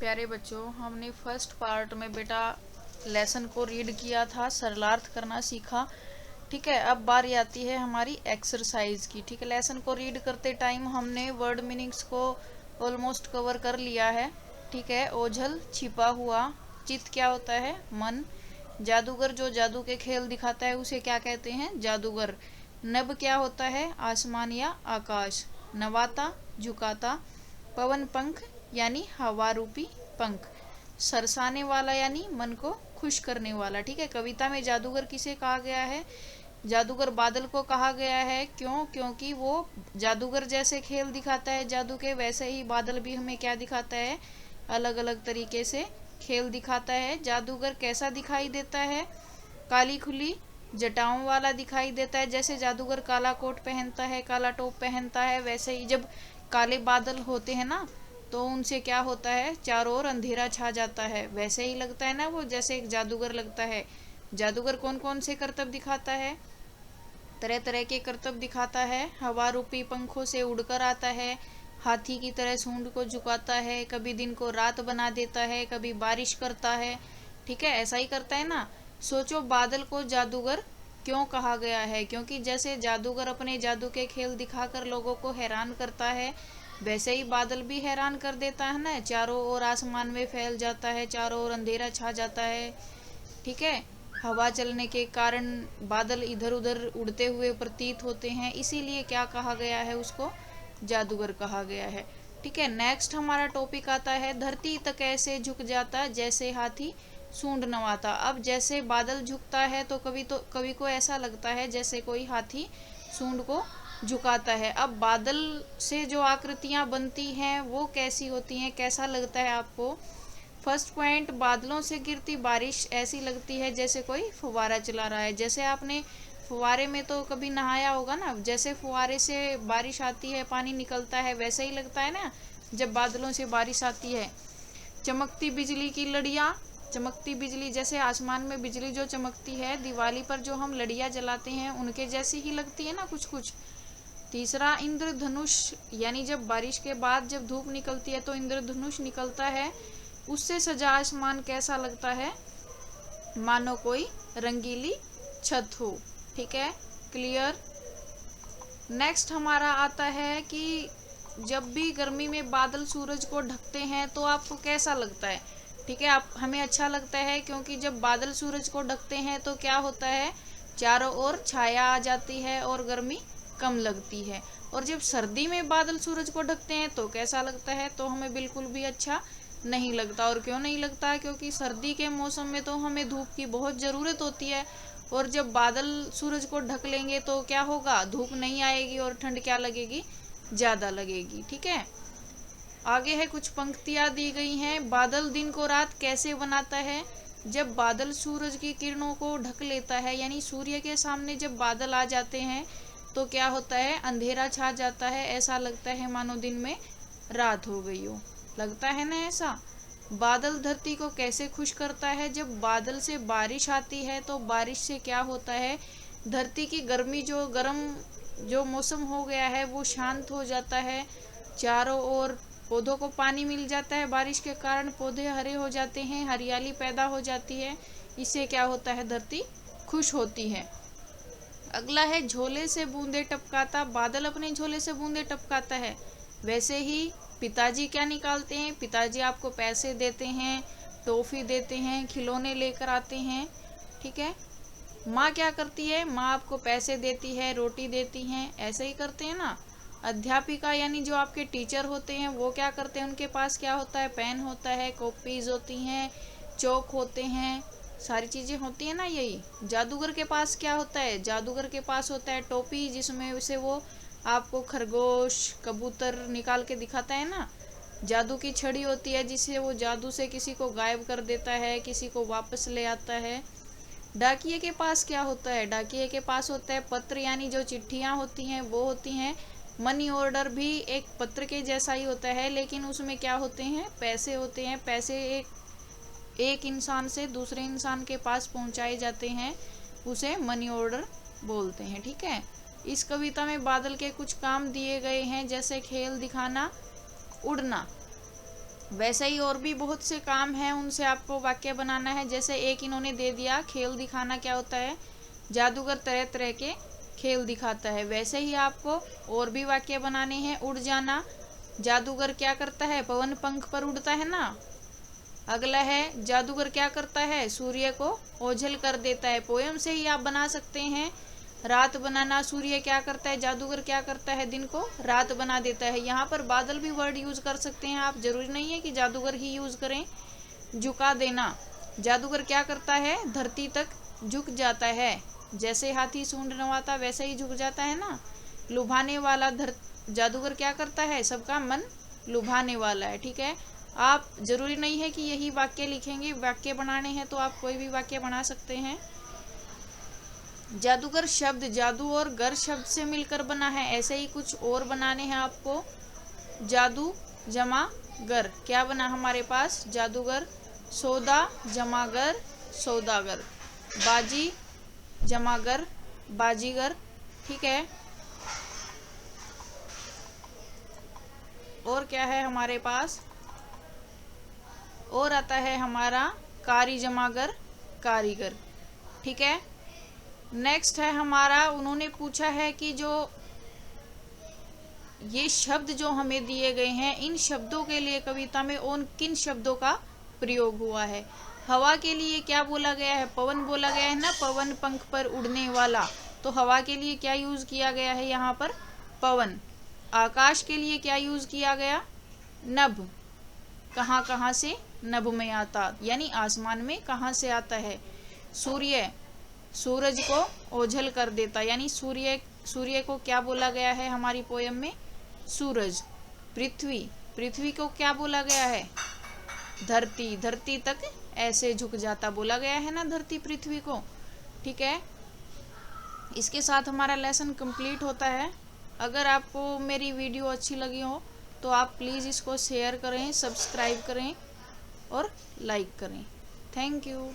प्यारे बच्चों, हमने फर्स्ट पार्ट में बेटा लेसन को रीड किया था, सरलार्थ करना सीखा। ठीक है, अब बारी आती है हमारी एक्सरसाइज की। ठीक है, लेसन को रीड करते टाइम हमने वर्ड मीनिंग्स को ऑलमोस्ट कवर कर लिया है। ठीक है, ओझल छिपा हुआ, चित क्या होता है मन, जादूगर जो जादू के खेल दिखाता है उसे क्या कहते हैं जादूगर, नभ क्या होता है आसमान या आकाश, नवाता झुकाता, पवन पंख यानी हवा रूपी पंख, सरसाने वाला यानी मन को खुश करने वाला। ठीक है, कविता में जादूगर किसे कहा गया है, जादूगर बादल को कहा गया है। क्यों? क्योंकि वो जादूगर जैसे खेल दिखाता है जादू के, वैसे ही बादल भी हमें क्या दिखाता है, अलग अलग तरीके से खेल दिखाता है। जादूगर कैसा दिखाई देता है, काली खुली जटाओं वाला दिखाई देता है। जैसे जादूगर काला कोट पहनता है, काला टोप पहनता है, वैसे ही जब काले बादल होते हैं ना तो उनसे क्या होता है, चारों ओर अंधेरा छा जाता है। वैसे ही लगता है ना वो, जैसे एक जादूगर लगता है। जादूगर कौन कौन से करतब दिखाता है, तरह तरह के करतब दिखाता है। हवा रूपी पंखों से उड़कर आता है, हाथी की तरह सूंड को झुकाता है, कभी दिन को रात बना देता है, कभी बारिश करता है। ठीक है, ऐसा ही करता है ना। सोचो बादल को जादूगर क्यों कहा गया है, क्योंकि जैसे जादूगर अपने जादू के खेल दिखाकर लोगों को हैरान करता है, वैसे ही बादल भी हैरान कर देता है ना, चारों ओर आसमान में फैल जाता है, चारों ओर अंधेरा छा जाता है। ठीक है, हवा चलने के कारण बादल इधर उधर उड़ते हुए प्रतीत होते हैं, इसीलिए क्या कहा गया है, उसको जादूगर कहा गया है। ठीक है, नेक्स्ट हमारा टॉपिक आता है, धरती तक ऐसे झुक जाता जैसे हाथी सूंड नवाता। अब जैसे बादल झुकता है तो कभी को ऐसा लगता है जैसे कोई हाथी सूंड को झुकाता है। अब बादल से जो आकृतियां बनती हैं वो कैसी होती हैं, कैसा लगता है आपको। फर्स्ट पॉइंट, बादलों से गिरती बारिश ऐसी लगती है जैसे कोई फुवारा चला रहा है। जैसे आपने फुवारे में तो कभी नहाया होगा ना, जैसे फुवारे से बारिश आती है पानी निकलता है, वैसे ही लगता है ना जब बादलों से बारिश आती है। चमकती बिजली की लड़ियाँ, चमकती बिजली जैसे आसमान में बिजली जो चमकती है, दिवाली पर जो हम लड़ियाँ जलाते हैं उनके जैसी ही लगती है ना कुछ कुछ। तीसरा, इंद्रधनुष, यानी जब बारिश के बाद जब धूप निकलती है तो इंद्रधनुष निकलता है, उससे सजा आसमान कैसा लगता है, मानो कोई रंगीली छत हो। ठीक है, क्लियर। नेक्स्ट हमारा आता है कि जब भी गर्मी में बादल सूरज को ढकते हैं तो आपको कैसा लगता है। ठीक है, आप हमें अच्छा लगता है, क्योंकि जब बादल सूरज को ढकते हैं तो क्या होता है, चारों ओर छाया आ जाती है और गर्मी कम लगती है। और जब सर्दी में बादल सूरज को ढकते हैं तो कैसा लगता है, तो हमें बिल्कुल भी अच्छा नहीं लगता। और क्यों नहीं लगता, क्योंकि सर्दी के मौसम में तो हमें धूप की बहुत ज़रूरत होती है, और जब बादल सूरज को ढक लेंगे तो क्या होगा, धूप नहीं आएगी और ठंड क्या लगेगी, ज़्यादा लगेगी। ठीक है, आगे है कुछ पंक्तियाँ दी गई हैं। बादल दिन को रात कैसे बनाता है, जब बादल सूरज की किरणों को ढक लेता है, यानी सूर्य के सामने जब बादल आ जाते हैं तो क्या होता है, अंधेरा छा जाता है, ऐसा लगता है मानो दिन में रात हो गई हो, लगता है ना ऐसा। बादल धरती को कैसे खुश करता है, जब बादल से बारिश आती है तो बारिश से क्या होता है, धरती की गर्मी जो गर्म जो मौसम हो गया है वो शांत हो जाता है, चारों ओर पौधों को पानी मिल जाता है, बारिश के कारण पौधे हरे हो जाते हैं, हरियाली पैदा हो जाती है, इससे क्या होता है, धरती खुश होती है। अगला है, झोले से बूंदे टपकाता, बादल अपने झोले से बूंदे टपकाता है, वैसे ही पिताजी क्या निकालते हैं, पिताजी आपको पैसे देते हैं, टॉफी देते हैं, खिलौने लेकर आते हैं। ठीक है, माँ क्या करती है, माँ आपको पैसे देती है, रोटी देती हैं, ऐसे ही करते हैं ना। अध्यापिका यानी जो आपके टीचर होते हैं वो क्या करते हैं, उनके पास क्या होता है, पेन होता है, कॉपीज होती हैं, चौक होते हैं, सारी चीज़ें होती है ना। यही जादूगर के पास क्या होता है, जादूगर के पास होता है टोपी, जिसमें उसे वो आपको खरगोश कबूतर निकाल के दिखाता है ना। जादू की छड़ी होती है, जिससे वो जादू से किसी को गायब कर देता है, किसी को वापस ले आता है। डाकिये के पास क्या होता है, डाकिये के पास होता है पत्र, यानी जो चिट्ठियाँ होती हैं वो होती हैं। मनी ऑर्डर भी एक पत्र के जैसा ही होता है, लेकिन उसमें क्या होते हैं, पैसे होते हैं। पैसे एक इंसान से दूसरे इंसान के पास पहुंचाए जाते हैं, उसे मनी ऑर्डर बोलते हैं। ठीक है, इस कविता में बादल के कुछ काम दिए गए हैं, जैसे खेल दिखाना, उड़ना। वैसे ही और भी बहुत से काम हैं, उनसे आपको वाक्य बनाना है। जैसे एक इन्होंने दे दिया, खेल दिखाना क्या होता है, जादूगर तरह तरह के खेल दिखाता है। वैसे ही आपको और भी वाक्य बनाने हैं। उड़ जाना, जादूगर क्या करता है, पवन पंख पर उड़ता है ना। अगला है, जादूगर क्या करता है, सूर्य को ओझल कर देता है। पोयम से ही आप बना सकते हैं। रात बनाना, सूर्य क्या करता है, जादूगर क्या करता है, दिन को रात बना देता है। यहाँ पर बादल भी वर्ड यूज कर सकते हैं आप, जरूरी नहीं है कि जादूगर ही यूज करें। झुका देना, जादूगर क्या करता है, धरती तक झुक जाता है। जैसे हाथी सूंड नवाता वैसे ही झुक जाता है ना। लुभाने वाला, जादूगर क्या करता है, सबका मन लुभाने वाला है। ठीक है, आप जरूरी नहीं है कि यही वाक्य लिखेंगे, वाक्य बनाने हैं तो आप कोई भी वाक्य बना सकते हैं। जादूगर शब्द जादू और गर शब्द से मिलकर बना है, ऐसे ही कुछ और बनाने हैं आपको। जादू जमा गर क्या बना हमारे पास, जादूगर। सौदा जमा गर, सौदागर। बाजी जमा गर, बाजीगर। ठीक है, और क्या है हमारे पास, और आता है हमारा कारी जमागर, कारीगर। ठीक है, नेक्स्ट है हमारा, उन्होंने पूछा है कि जो ये शब्द जो हमें दिए गए हैं, इन शब्दों के लिए कविता में उन किन शब्दों का प्रयोग हुआ है। हवा के लिए क्या बोला गया है, पवन बोला गया है ना, पवन पंख पर उड़ने वाला। तो हवा के लिए क्या यूज किया गया है यहाँ पर, पवन। आकाश के लिए क्या यूज किया गया, नभ। कहाँ कहाँ से, नभ में आता, यानी आसमान में कहाँ से आता है। सूर्य, सूरज को ओझल कर देता, यानी सूर्य को क्या बोला गया है हमारी पोयम में, सूरज। पृथ्वी, पृथ्वी को क्या बोला गया है, धरती, धरती तक ऐसे झुक जाता बोला गया है ना, धरती पृथ्वी को। ठीक है, इसके साथ हमारा लेसन कंप्लीट होता है। अगर आपको मेरी वीडियो अच्छी लगी हो तो आप प्लीज़ इसको शेयर करें, सब्सक्राइब करें और लाइक करें। Thank you.